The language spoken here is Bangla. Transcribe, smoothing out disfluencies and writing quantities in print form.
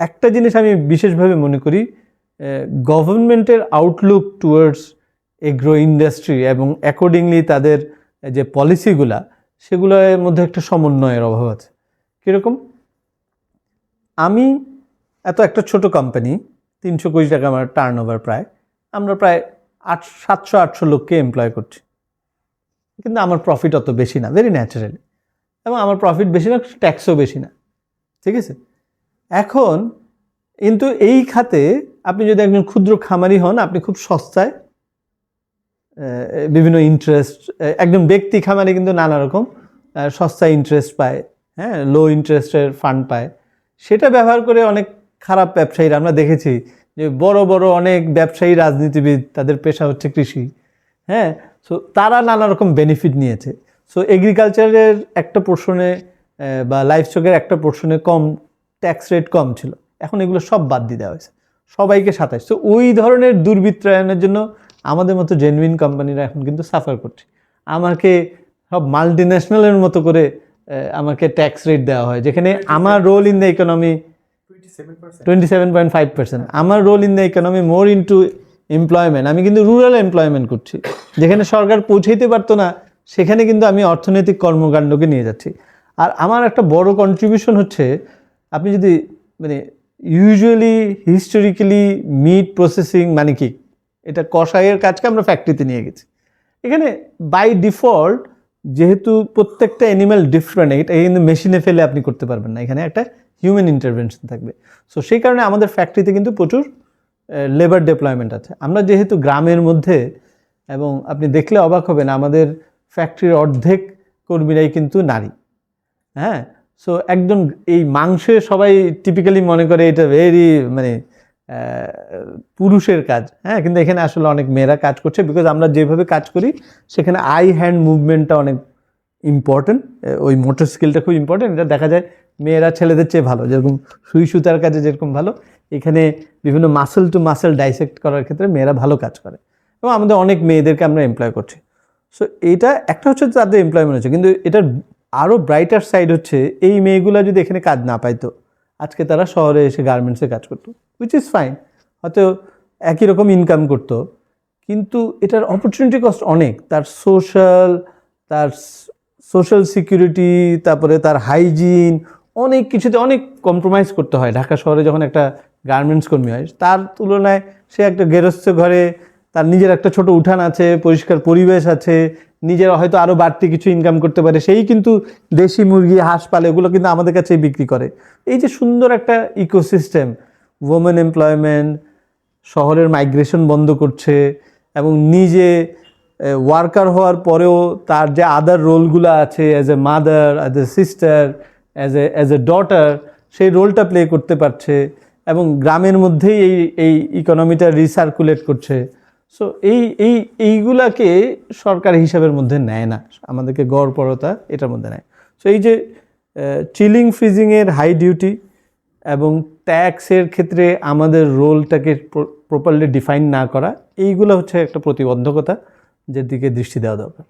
একটা জিনিস আমি বিশেষভাবে মনে করি, গভর্নমেন্টের আউটলুক টুয়ার্ডস এগ্রো ইন্ডাস্ট্রি এবং অ্যাকর্ডিংলি তাদের যে পলিসিগুলা, সেগুলোর মধ্যে একটা সমন্বয়ের অভাব আছে। কীরকম? আমি একটা ছোট কোম্পানি, 300 কোটি টাকা আমার টার্নওভার, প্রায় আমরা প্রায় 700-800 লোককে এমপ্লয় করছি, কিন্তু আমার প্রফিট অত বেশি না, ভেরি ন্যাচারালি, এবং আমার প্রফিট বেশি না, ট্যাক্সও বেশি না, ঠিক আছে? এখন কিন্তু এই খাতে আপনি যদি একজন ক্ষুদ্র খামারি হন, আপনি খুব সস্তায় বিভিন্ন ইন্টারেস্ট, একজন ব্যক্তি খামারি কিন্তু নানা রকম সস্তায় ইন্টারেস্ট পায়, হ্যাঁ, লো ইন্টারেস্টের ফান্ড পায়। সেটা ব্যবহার করে অনেক খারাপ ব্যবসায়ীরা আমরা দেখেছি, যে বড় বড় অনেক ব্যবসায়ী, রাজনীতিবিদ, তাদের পেশা হচ্ছে কৃষি, হ্যাঁ, সো তারা নানা রকম বেনিফিট নিয়েছে। সো এগ্রিকালচারের একটা পোর্শনে বা লাইভস্টকের একটা পোর্শনে কম ট্যাক্স রেট কম ছিল, এখন এগুলো সব বাদ দিয়ে দেওয়া হয়েছে, সবাইকে 27। তো ওই ধরনের দুর্বৃত্তায়নের জন্য আমাদের মতো জেনুইন কোম্পানিরা এখন কিন্তু সাফার করছে। আমাকে সব মাল্টিন্যাশনালের মতো করে আমাকে ট্যাক্স রেট দেওয়া হয়, যেখানে আমার রোল ইন দ্য ইকোনমি 27.5%। আমার role in the economy more into employment. আমি কিন্তু রুরাল এমপ্লয়মেন্ট করছি, যেখানে সরকার পৌঁছাইতে পারতো না, সেখানে কিন্তু আমি অর্থনৈতিক কর্মকাণ্ডকে নিয়ে যাচ্ছি। আর আমার একটা বড় কন্ট্রিবিউশন হচ্ছে, আপনি যদি মানে ইউজুয়ালি হিস্টোরিক্যালি মিট প্রসেসিং মানে কি, এটা কষাইয়ের কাজকে আমরা ফ্যাক্টরিতে নিয়ে গেছি। এখানে বাই ডিফল্ট যেহেতু প্রত্যেকটা অ্যানিম্যাল ডিফারেন্ট, এটা কিন্তু মেশিনে ফেলে আপনি করতে পারবেন না, এখানে একটা হিউম্যান ইন্টারভেনশন থাকবে। সো সেই কারণে আমাদের ফ্যাক্টরিতে কিন্তু প্রচুর লেবার ডেপ্লয়মেন্ট আছে। আমরা যেহেতু গ্রামের মধ্যে, এবং আপনি দেখলে অবাক হবেন, আমাদের ফ্যাক্টরির অর্ধেক কর্মীরাই কিন্তু নারী, হ্যাঁ। সো একদম এই মাংসে সবাই টিপিক্যালি মনে করে এটা ভেরি মানে পুরুষের কাজ, হ্যাঁ, কিন্তু এখানে আসলে অনেক মেয়েরা কাজ করছে, বিকজ আমরা যেভাবে কাজ করি সেখানে আই হ্যান্ড মুভমেন্টটা অনেক ইম্পর্টেন্ট, ওই মোটর স্কিলটা খুব ইম্পর্টেন্ট। এটা দেখা যায় মেয়েরা ছেলেদের চেয়ে ভালো, যেরকম সুই সুতার কাজে যেরকম ভালো, এখানে বিভিন্ন মাসেল টু মাসেল ডাইসেক্ট করার ক্ষেত্রে মেয়েরা ভালো কাজ করে, এবং আমাদের অনেক মেয়েদেরকে আমরা এমপ্লয় করছি। সো এইটা একটা হচ্ছে তাদের এমপ্লয়মেন্ট হচ্ছে, কিন্তু এটার আরও ব্রাইটার সাইড হচ্ছে, এই মেয়েগুলো যদি এখানে কাজ না পাইতো, আজকে তারা শহরে এসে গার্মেন্টসে কাজ করতো, উইচ ইজ ফাইন, হয়তো একই রকম ইনকাম করতো, কিন্তু এটার অপরচুনিটি কস্ট অনেক, তার সোশ্যাল সিকিউরিটি, তারপরে তার হাইজিন, অনেক কিছুতে অনেক কম্প্রোমাইজ করতে হয়। ঢাকা শহরে যখন একটা গার্মেন্টস কর্মী হয়, তার তুলনায় সে একটা গেরস্থ ঘরে, তার নিজের একটা ছোট উঠান আছে, পরিষ্কার পরিবেশ আছে, নিজের হয়তো আরও বাড়তি কিছু ইনকাম করতে পারে, সেই কিন্তু দেশি মুরগি, হাঁস পালে, ওগুলো কিন্তু আমাদের কাছে বিক্রি করে। এই যে সুন্দর একটা ইকোসিস্টেম, ওমেন এমপ্লয়মেন্ট, শহরের মাইগ্রেশন বন্ধ করছে, এবং নিজে ওয়ার্কার হওয়ার পরেও তার যে আদার রোলগুলো আছে, as a mother, as a sister, as a daughter, সেই রোলটা প্লে করতে পারছে, এবং গ্রামের মধ্যেই এই ইকোনমিটা রিসার্কুলেট করছে। সো এইগুলাকে সরকার হিসাবের মধ্যে নেয় না, আমাদেরকে গড়পড়তা এটার মধ্যে নেয়। সো এই যে চিলিং ফ্রিজিংয়ের হাই ডিউটি এবং ট্যাক্সের ক্ষেত্রে আমাদের রোলটাকে প্রপারলি ডিফাইন না করা, এইগুলো হচ্ছে একটা প্রতিবন্ধকতা, যেদিকে দৃষ্টি দেওয়া দরকার।